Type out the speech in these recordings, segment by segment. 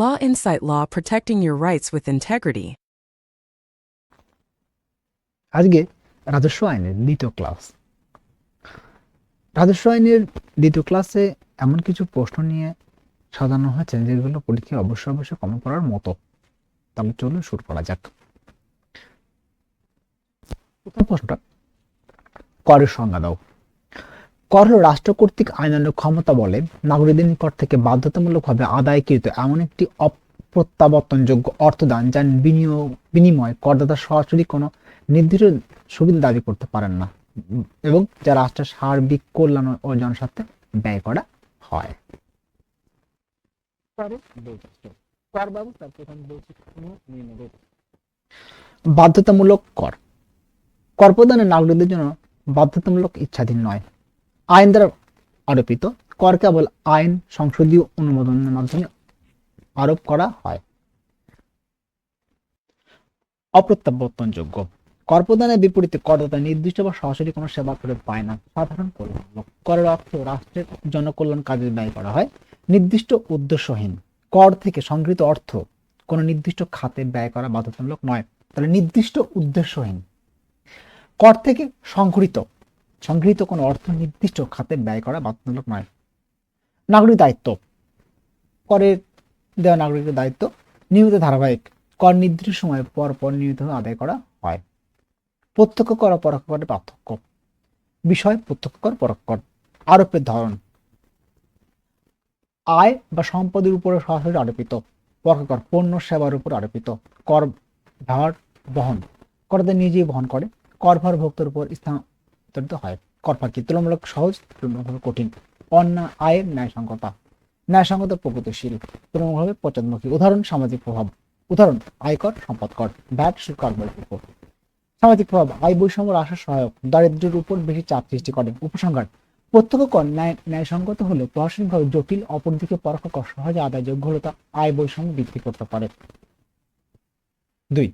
Law Insight Law, protecting your rights with integrity. আজকে রাজস্ব আইনের দ্বিতীয় ক্লাস। রাজস্ব আইনের দ্বিতীয় ক্লাসে এমন কিছু প্রশ্ন নিয়ে সাজানো হয়েছে যেগুলো পরীক্ষায় অবশ্যই কমন করার মতো। তাহলে চলুন শুরু করা যাক। প্রথম প্রশ্নটা, করের সংজ্ঞা দাও। কর হল রাষ্ট্র কর্তৃক আইনানুগ ক্ষমতা বলে নাগরিকদের নিকট থেকে বাধ্যতামূলকভাবে আদায়কৃত এমন একটি অপ্রত্যাবর্তনযোগ্য অর্থদান যার বিনিময়ে করদাতা সরাসরি কোনো নির্দিষ্ট সুবিধা দাবি করতে পারেন না এবং যা রাষ্ট্রের সার্বিক কল্যাণ ও জনস্বার্থে ব্যয় করা হয়। বাধ্যতামূলক কর। কর প্রদানের নাগরিকদের জন্য বাধ্যতামূলক, ইচ্ছাধীন নয়। আইন দ্বারা আরোপিত কর কেবল আইন সংসদীয় অনুমোদনের মাধ্যমে আরোপ করা হয়। অপ্রত্যাবর্তনযোগ্য। কর প্রদানের বিপরীতে করদাতা নির্দিষ্ট বা সরাসরি কোনো সেবা করে পায় না। সাধারণ কল্যাণ। করের অর্থ রাষ্ট্রের জনকল্যাণ কাজে ব্যয় করা হয়, নির্দিষ্ট উদ্দেশ্যহীন। কর থেকে সংগৃহীত অর্থ কোনো নির্দিষ্ট খাতে ব্যয় করা বাধ্যতামূলক নয়। তাহলে নির্দিষ্ট উদ্দেশ্যহীন। কর থেকে সংগৃহীত কোনো অর্থ নির্দিষ্ট খাতে ব্যয় করা বাধ্যতামূলক নয়। নাগরিক দায়িত্ব। করের দেওয়া নাগরিকের দায়িত্ব নিয়মিত ধারাবাহিক। কর নির্দিষ্ট সময় পর পর নিয়মিতভাবে আদায় করা হয়। প্রত্যক্ষ কর ও পরোক্ষ করের পার্থক্য। বিষয় প্রত্যক্ষ কর, পরোক্ষ কর। আরোপের ধরন। আয় বা সম্পদের উপরে সরাসরি আরোপিত। পরোক্ষ কর পণ্য সেবার উপর আরোপিত। কর ভার বহন করদাতা নিজেই বহন করে। কর ভার ভোক্তার উপর স্থানান্তরিত হয়। কর ফাঁকি তুলনামূলক সহজ, তুলনামূলক কঠিন। অন্যায় আয়ের ন্যায়সঙ্গতা। ন্যায়সঙ্গতা প্রগতিশীল, তুলনামূলকভাবে পশ্চাদমুখী। উদাহরণ সামাজিক প্রভাব। উদাহরণ আয়কর, সম্পদ কর, ভ্যাট শুল্ক আরোপের উপর। সামাজিক প্রভাব আয় বৈষম্য হ্রাসের সহায়ক, দারিদ্র্যের উপর বেশি চাপ সৃষ্টি করে। উপসংহার, প্রত্যক্ষ কর ন্যায়সঙ্গত হলে প্রশাসনিকভাবে জটিল, অপরদিকে পরোক্ষ কর সহজে আদায়যোগ্য হলে তা আয় বৈষম্য বৃদ্ধি করতে পারে। 2.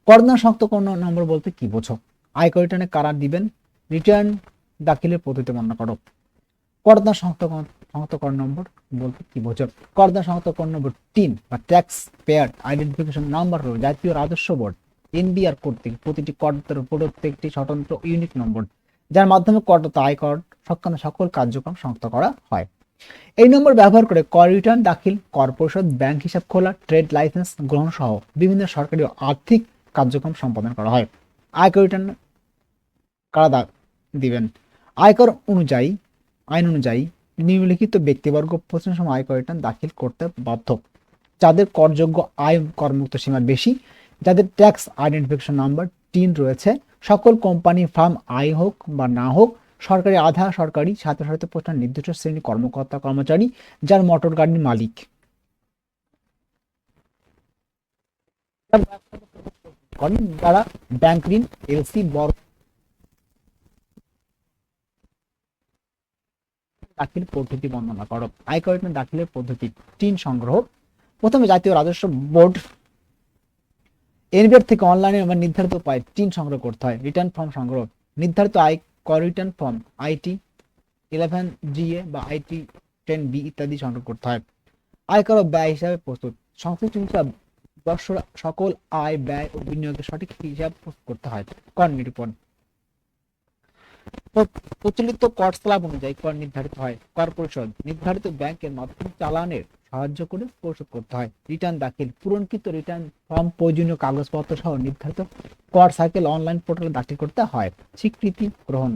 করদাতা শনাক্ত নম্বর বলতে কি বোঝো? আয়কর রিটার্নে কারা দিবেন? রিটার্ন দাখিলের পদ্ধতি বর্ণনা করো। করদাতা শনাক্তকরণ নম্বর বলতে কি বোঝো? করদাতা শনাক্তকরণ নম্বর 3 বা ট্যাক্স পেয়ার আইডেন্টিফিকেশন নাম্বার হলো জাতীয় রাজস্ব বোর্ড এনবিআর কর্তৃক প্রতিটি করদাতার প্রত্যেকটি স্বতন্ত্র ইউনিক নম্বর, যার মাধ্যমে করদাতা আয়কর সংক্রান্ত সকল কার্যক্রম শনাক্ত করা হয়। এই নম্বর ব্যবহার করে কর রিটার্ন দাখিল, কর পরিশোধ, ব্যাংক হিসাব খোলা, ট্রেড লাইসেন্স গ্রহণ সহ বিভিন্ন সরকারি ও আর্থিক কার্যক্রম সম্পাদন করা হয়। আয়কর রিটার্ন কারা দিবেন? আইন অনুযায়ী নিম্নলিখিত ব্যক্তিবর্গ প্রতিষ্ঠানের সময় আয়কর রিটার্ন দাখিল করতে বাধ্য: যাদের করযোগ্য আয় করমুক্ত সীমার বেশি, যাদের ট্যাক্স আইডেন্টিফিকেশন নাম্বার 3 রয়েছে, সকল কোম্পানি ফার্ম আয় হোক বা না হোক, সরকারি আধা সরকারি স্বায়ত্তশাসিত প্রতিষ্ঠান নির্দিষ্ট শ্রেণীর কর্মকর্তা কর্মচারী, যার মোটর গাড়ির মালিক, যারা ব্যাংক ঋণ, এলসি, বড় দাখিল পদ্ধতি বর্ণনা করো। আয়কর রিটার্ন দাখিলের পদ্ধতি: 3 সংগ্রহ। প্রথমে জাতীয় রাজস্ব বোর্ড এনবিআর থেকে অনলাইনে বা নির্ধারিত উপায়ে 3 সংগ্রহ করতে হয়। রিটার্ন ফর্ম সংগ্রহ: নির্ধারিত আয়কর রিটার্ন ফর্ম আইটি 11GA বা আইটি 10B ইত্যাদি সংগ্রহ করতে হয়। আয়কর ও ব্যয় হিসাবে প্রস্তুত: সংশ্লিষ্ট হিসাব বৎসর সকল আয়, ব্যয় ও বিনিয়োগের সঠিক হিসাব প্রস্তুত করতে হয়। কর নিরূপণ: প্রচলিত কর স্ল্যাব অনুযায়ী কর নির্ধারিত হয়। কর পরিশোধ: নির্ধারিত ব্যাংকের মাধ্যমে চালানের সাহায্য করে পরিশোধ করতে হয়। রিটার্ন দাখিল: পূরণকৃত রিটার্ন ফর্ম, প্রয়োজনীয় কাগজপত্র সহ নির্ধারিত কর সাইকেল অনলাইন পোর্টালে দাখিল করতে হয়। স্বীকৃতি গ্রহণ: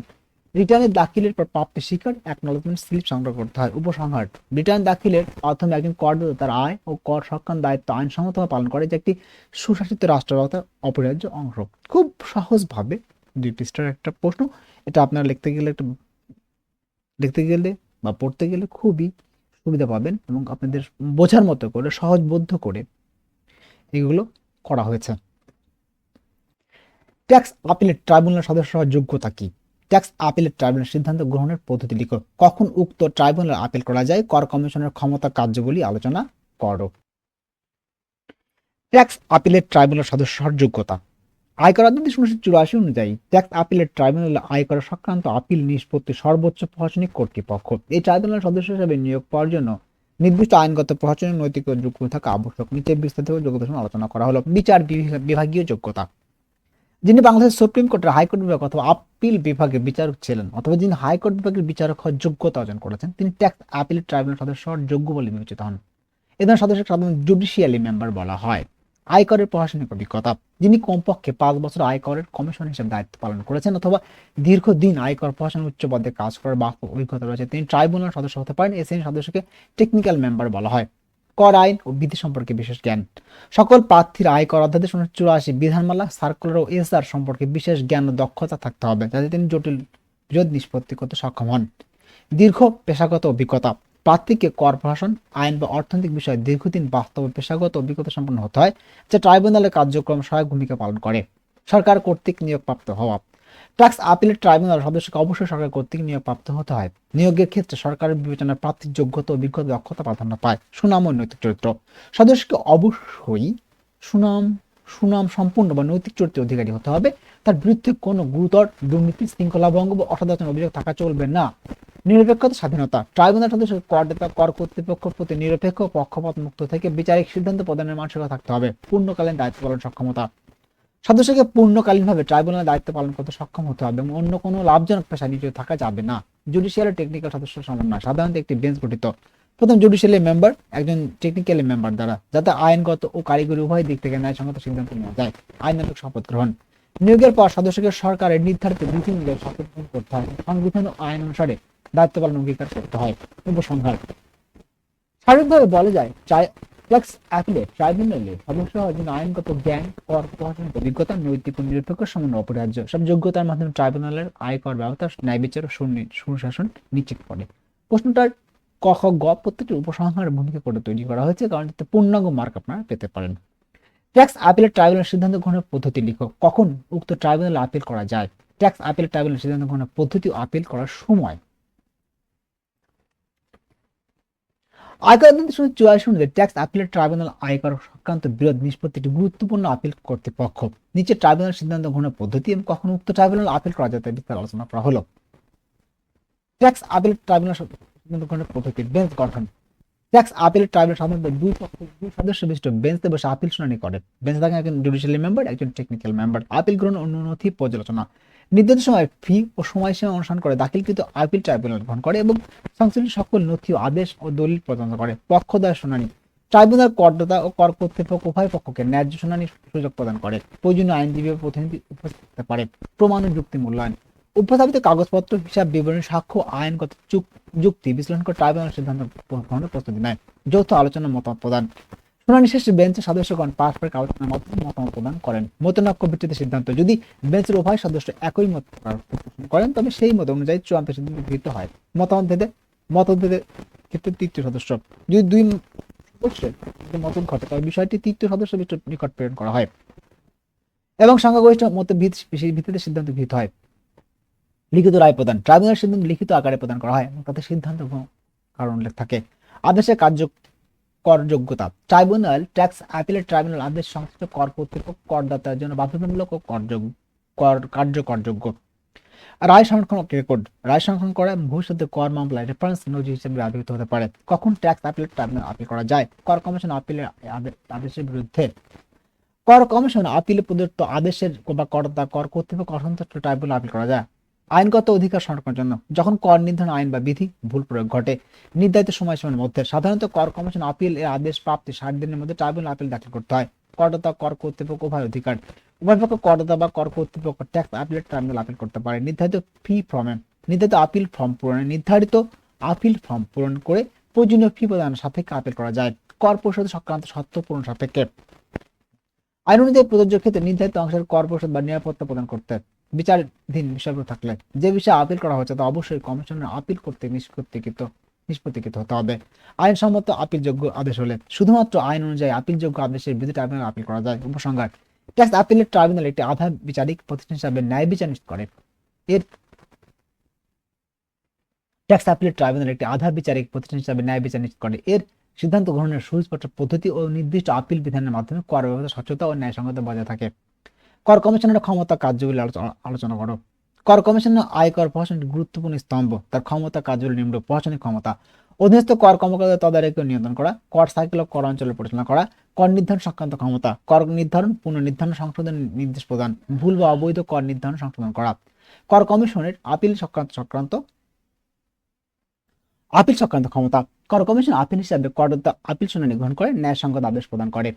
রিটার্নের দাখিলের পর প্রাপ্ত স্বীকার অ্যাকনলেজমেন্ট স্লিপ সংগ্রহ করতে হয়। উপসংহার, রিটার্ন দাখিলের মাধ্যমে একজন করদাতা তার আয় ও কর সংক্রান্ত দায়িত্ব আইনসম্মতভাবে পালন করে, যা একটি সুশাসিত রাষ্ট্র ব্যবস্থার অপরিহার্য অংশ। খুব সহজভাবে 2 পৃষ্ঠার একটা প্রশ্ন। এটা আপনারা লিখতে গেলে বা পড়তে গেলে খুবই সুবিধা পাবেন এবং আপনাদের বোঝার মতো করে সহজবোধ্য করে এগুলো করা হয়েছে। ট্যাক্স আপিলেট ট্রাইব্যুনাল সদস্য হওয়ার যোগ্যতা কি? ট্যাক্স আপিলেট ট্রাইব্যুনাল সিদ্ধান্ত গ্রহণের পদ্ধতি লিখো। কখন উক্ত ট্রাইব্যুনাল আপিল করা যায়? কর কমিশনের ক্ষমতা, কার্যবলী আলোচনা করো। ট্যাক্স আপিলেট ট্রাইব্যুনাল সদস্য হওয়ার যোগ্যতা: আয়কর আদালত 1984 অনুযায়ী ট্যাক্স আপিলেট ট্রাইব্যুনাল আয়কর সংক্রান্ত আপিল নিষ্পত্তি সর্বোচ্চ প্রশাসনিক কর্তৃপক্ষ। এই ট্রাইব্যুনাল সদস্য হিসেবে নিয়োগ পাওয়ার জন্য নির্দিষ্ট আইনগত প্রশাসনিক নৈতিক ও যোগ্যতা থাকা আবশ্যক। নিচে বিস্তারিত যোগ্যতা সম্পর্কে আলোচনা করা হলো। বিচার বিভাগীয় যোগ্যতা। যিনি বাংলাদেশের সুপ্রিম কোর্টের হাইকোর্ট বিভাগ অথবা আপিল বিভাগের বিচারক ছিলেন অথবা যিনি হাইকোর্ট বিভাগের বিচারক হওয়ার যোগ্যতা অর্জন করেছেন তিনি ট্যাক্স আপিল ট্রাইব্যুনাল সদস্য হওয়ার যোগ্য বলে বিবেচিত হন। এ ধরনের সদস্যকে সাধারণত জুডিশিয়ালি মেম্বার বলা হয়। আয়করের প্রশাসনিক অভিজ্ঞতা। যিনি কমপক্ষে 5 বছর আয়করের কমিশন হিসেবে দায়িত্ব পালন করেছেন অথবা দীর্ঘদিন আয়কর প্রশাসনের উচ্চ পদে কাজ করার বাস্তব অভিজ্ঞতা রয়েছে তিনি ট্রাইব্যুনাল সদস্য হতে পারেন। এ শ্রেণীর সদস্যকে টেকনিক্যাল মেম্বার বলা হয়। কর আইন ও বিধি সম্পর্কে বিশেষ জ্ঞান। সকল প্রার্থীর আয়কর অধ্যাদেশ 1984 বিধানমালা সার্কুলার ও এসআর সম্পর্কে বিশেষ জ্ঞান ও দক্ষতা থাকতে হবে যাতে তিনি জটিল বিরোধ নিষ্পত্তি করতে সক্ষম হন। দীর্ঘ পেশাগত অভিজ্ঞতা। প্রার্থীকে কর প্রশাসন আইন বা অর্থনৈতিক বিষয়ে দীর্ঘদিন বাস্তব পেশাগত অভিজ্ঞতা সম্পন্ন হতে হয় যা ট্রাইব্যুনালের কার্যক্রম সহায়ক ভূমিকা পালন করে। সরকার কর্তৃক নিয়োগপ্রাপ্ত হওয়া। ট্যাক্স আপিলের ট্রাইব্যুনাল সদস্যকে অবশ্যই সরকার কর্তৃক নিয়োগপ্রাপ্ত হতে হয়। নিয়োগের ক্ষেত্রে সরকারের বিবেচনায় প্রার্থীর যোগ্যতা অভিজ্ঞতা দক্ষতা প্রাধান্য পায়। সুনাম ও নৈতিক চরিত্র। সদস্যকে অবশ্যই সুনাম সুনাম সম্পূর্ণ বা নৈতিক চরিত্রের অধিকারী হতে হবে। তার বিরুদ্ধে কোনো গুরুতর দুর্নীতি শৃঙ্খলা ভঙ্গ বা অসদাচরণ অভিযোগ থাকা চলবে না। নিরপেক্ষতা স্বাধীনতা। ট্রাইব্যুনাল সদস্য করদাতা কর কর্তৃপক্ষের প্রতি নিরপেক্ষ পক্ষপাত মুক্ত থেকে বিচারিক সিদ্ধান্ত প্রদানের মানসিকতা থাকতে হবে। পূর্ণকালীন দায়িত্ব পালন সক্ষমতা। সদস্যকে পূর্ণকালীনভাবে ট্রাইব্যুনালের দায়িত্ব পালন করতে সক্ষম হতে হবে এবং অন্য কোনো লাভজনক পেশায় নিয়োজিত থাকা যাবে না। জুডিশিয়াল টেকনিক্যাল সদস্য সমন্বয়। সাধারণত একটি বেঞ্চ গঠিত প্রথম জুডিশিয়ালি মেম্বার একজন টেকনিক্যালি মেম্বার দ্বারা যাতে আইনগত ও কারিগরি উভয় দিক থেকে ন্যায়সঙ্গত সিদ্ধান্ত নেওয়া যায়। আইনানুগ শপথ গ্রহণ। নিয়োগের পর সদস্যকে সরকারের নির্ধারিত বিধি অনুযায়ী শপথ গ্রহণ করতে হয়। সংবিধান ও আইন অনুসারে দায়িত্ব পালন অঙ্গীকার করতে হয়। উপসংহার। সার্বিকভাবে বলা যায় ট্যাক্স অ্যাপিলেট ট্রাইব্যুনালে সদস্য হওয়ার জন্য আইনগত জ্ঞান, কর প্রশাসনিক অভিজ্ঞতা, নৈতিক ও নিরপেক্ষ সমন্বয় অপরিহার্য। সব যোগ্যতার মাধ্যমে ট্রাইব্যুনালের আয়কর ব্যবস্থা ন্যায় বিচার ও সুশাসন নিশ্চিত করে। প্রশ্নটার ক খ গ প্রত্যেকটি উপসংহারের ভূমিকা করে তৈরি করা হয়েছে কারণ এতে পূর্ণাঙ্গ মার্ক আপনারা পেতে পারেন। ট্যাক্স আপিলের ট্রাইব্যুনাল সিদ্ধান্ত গ্রহণের পদ্ধতি লিখো। কখন উক্ত ট্রাইব্যুনালে আপিল করা যায়? ট্যাক্স আপিলের ট্রাইব্যুনাল সিদ্ধান্ত গ্রহণের পদ্ধতি ও আপিল করার সময়। আয়কর অধ্যাদেশ 1984 অনুযায়ী ট্যাক্স আপিলেট ট্রাইব্যুনাল আয়কর সংক্রান্ত বিরোধ নিষ্পত্তি একটি গুরুত্বপূর্ণ আপিল কর্তৃপক্ষ। নিচে ট্রাইব্যুনাল সিদ্ধান্ত গ্রহণের পদ্ধতি এবং কখন উক্ত ট্রাইব্যুনাল আপিল করা যায় তা বিস্তারিত আলোচনা করা হলো। ট্যাক্স আপিলেট ট্রাইব্যুনাল সিদ্ধান্ত গ্রহণের পদ্ধতি। বেঞ্চ গঠন। ট্যাক্স আপিলেট ট্রাইব্যুনাল সাধারণত দুই সদস্য বিশিষ্ট বেঞ্চে বসে আপিল শুনানি করে। বেঞ্চে থাকেন একজন জুডিশিয়ালি মেম্বার একজন টেকনিক্যাল মেম্বার। আপিল গ্রহণ অন্য নথি পর্যালোচনা। নির্ধারিত সময় ফি ও সময়সীমা অনুসরণ করে দাখিলকৃত আপিল ট্রাইব্যুনাল গ্রহণ করে এবং সংশ্লিষ্ট সকল নথি ও আদেশ ও দলিল প্রদান করে। পক্ষদ্বয় শুনানি। ট্রাইব্যুনাল করদাতা ও কর কর্তৃপক্ষ উভয় পক্ষকে ন্যায্য শুনানির সুযোগ প্রদান করে। প্রয়োজনীয় আইনজীবী ও প্রতিনিধি উপস্থিত থাকতে পারে। প্রমাণ ও যুক্তি মূল্যায়ন। উপস্থাপিত কাগজপত্র, হিসাব বিবরণী, সাক্ষ্য, আইনগত যুক্তি বিশ্লেষণ করে ট্রাইব্যুনাল সিদ্ধান্ত গ্রহণের প্রস্তুতি নেয়। যৌথ আলোচনা মতামত প্রদান। শুনানি শেষে বেঞ্চের সদস্যগণ পারস্পরিক আলোচনার মাধ্যমে মতামত প্রদান করেন। মতনৈক্য ভিত্তিতে সিদ্ধান্ত। যদি বেঞ্চের উভয় সদস্য একই মত পোষণ করেন তবে সেই মত অনুযায়ী চূড়ান্ত সিদ্ধান্ত গৃহীত হয়। মতভেদের ক্ষেত্রে তৃতীয় সদস্য। যদি দুই সদস্যের মতন ঘটে তবে বিষয়টি তৃতীয় সদস্য নিকট প্রেরণ করা হয় এবং সংখ্যাগরিষ্ঠ মতে ভিত্তিতে সিদ্ধান্ত গৃহীত হয়। লিখিত রায় প্রদান। ট্রাইব্যুনাল সিদ্ধান্ত লিখিত আকারে প্রদান করা হয় এবং তাতে সিদ্ধান্ত কারণ উল্লেখ থাকে। আদেশের করযোগ্যতা। ট্রাইব্যুনাল ট্যাক্স আপিলেট ট্রাইব্যুনাল আদেশ সংশ্লিষ্ট কর কর্তৃপক্ষ করদাতার জন্য বাধ্যতামূলক ও কার্যকরযোগ্য। রায় সংরক্ষণ রেকর্ড। রায় সংরক্ষণ করা ভবিষ্যতে কর মামলায় রেফারেন্স নজির হিসেবে ব্যবহৃত হতে পারে। কখন ট্যাক্স আপিলেট ট্রাইব্যুনাল আপিল করা যায়? কর কমিশন আপিলের আদেশের বিরুদ্ধে। কর কমিশন আপিলে প্রদত্ত আদেশের বা কর কর্তৃপক্ষ অসন্তুষ্ট ট্রাইব্যুনাল আপিল করা যায়। আইনগত অধিকার সংরক্ষণের জন্য যখন কর নির্ধারণ আইন বা বিধি ভুল প্রয়োগ ঘটে। নির্ধারিত সময়সীমার মধ্যে। সাধারণত কর কমিশন আপিল এর আদেশ প্রাপ্তি 60 দিনের মধ্যে ট্রাইব্যুনাল আপিল দাখিল করতে হয়। করদাতা কর কর্তৃপক্ষ উভয় অধিকার। উভয় পক্ষ করদাতা বা কর কর্তৃপক্ষ ট্যাক্স আপিলেট ট্রাইব্যুনাল আপিল করতে পারে। নির্ধারিত আপিল ফর্ম পূরণ করে প্রয়োজনীয় ফি প্রদানের সাপেক্ষে আপিল করা যায়। কর পরিশোধ সংক্রান্ত শর্ত পূরণ সাপেক্ষে। আইন অনুযায়ী প্রযোজ্য ক্ষেত্রে নির্ধারিত অংশের কর পরিশোধ বা নিরাপত্তা প্রদান করতে বিচারাধীন বিষয়গুলো থাকলে যে বিষয়ে আপিল করা হচ্ছে তা অবশ্যই কমিশনের আপিল করতে নিষ্পত্তিকৃত হতে হবে। আইনসম্মত আপিলযোগ্য আদেশ হলে শুধুমাত্র আইন অনুযায়ী আপিলযোগ্য আদেশের বিধি ট্রাইব্যুনাল আপিল করা যায়। উপসংহার। ট্যাক্স আপিলেট ট্রাইব্যুনাল একটি আধা বিচারিক প্রতিষ্ঠান হিসাবে ন্যায় বিচার নিশ্চিত করে। এর ট্যাক্স আপিলেট ট্রাইব্যুনাল একটি আধা বিচারিক প্রতিষ্ঠান হিসাবে ন্যায় বিচার নিশ্চিত করে। এর সিদ্ধান্ত গ্রহণের সুস্পষ্ট পদ্ধতি ও নির্দিষ্ট আপিল বিধানের মাধ্যমে কর ব্যবস্থা স্বচ্ছতা ও ন্যায়সঙ্গত বজায় থাকে। কর কমিশনের ক্ষমতা কার্যগুলি আলোচনা করো। কর কমিশনের আয়কর প্রশাসনের গুরুত্বপূর্ণ স্তম্ভ। তার ক্ষমতা কার্যগুলি নিম্ন। প্রশাসনিক ক্ষমতা। অধীনস্থ কর কর্মকর্তাদের তদারকি ও নিয়ন্ত্রণ করা, কর সাইকেল ও কর অঞ্চলের পরিচালনা করা, কর নির্ধারণ সংক্রান্ত ক্ষমতা, কর নির্ধারণ, পুনর্নির্ধারণ, সংশোধন নির্দেশ প্রদান, ভুল বা অবৈধ কর নির্ধারণ সংশোধন করা। কর কমিশনের আপিল সংক্রান্ত ক্ষমতা। কর কমিশন আপিল হিসাবে করদাতা আপিল শুনানি গ্রহণ করে ন্যায়সঙ্গত আদেশ প্রদান করে।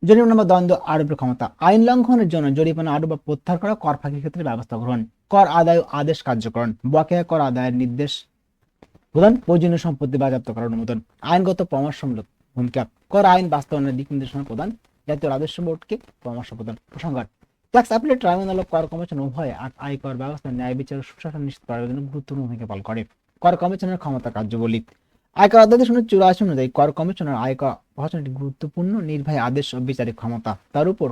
জরিমানা বা দণ্ড আরোপের ক্ষমতা। আইন লঙ্ঘনের জন্য জরিমানা আরোপ বা প্রত্যাহার করা, কর ফাঁকির ক্ষেত্রে ব্যবস্থা গ্রহণ, কর আদায় ও আদেশ কার্যকরণ, বকেয়া কর আদায়ের নির্দেশ প্রদান, প্রয়োজনীয় সম্পত্তি বাজেয়াপ্ত করার অনুমোদন, আইনগত পরামর্শমূলক ভূমিকা, কর আইন বাস্তবায়নের দিক নির্দেশনা প্রদান, জাতীয় রাজস্ব বোর্ডকে পরামর্শ প্রদান। প্রসঙ্গত, ট্যাক্স অ্যাপিলেট ট্রাইব্যুনাল ও কর কমিশন উভয়ে আয়কর ব্যবস্থা ন্যায় বিচার ও সুশাসন নিশ্চিত করার জন্য গুরুত্বপূর্ণ ভূমিকা পালন করে। কর কমিশনের ক্ষমতা কার্যাবলী। আয়কর অধ্যাদেশ 84 অনুযায়ী কর কমিশনের আয়কর প্রশাসনের একটি গুরুত্বপূর্ণ নির্বাহী আদেশ ও বিচারিক ক্ষমতা। তার উপর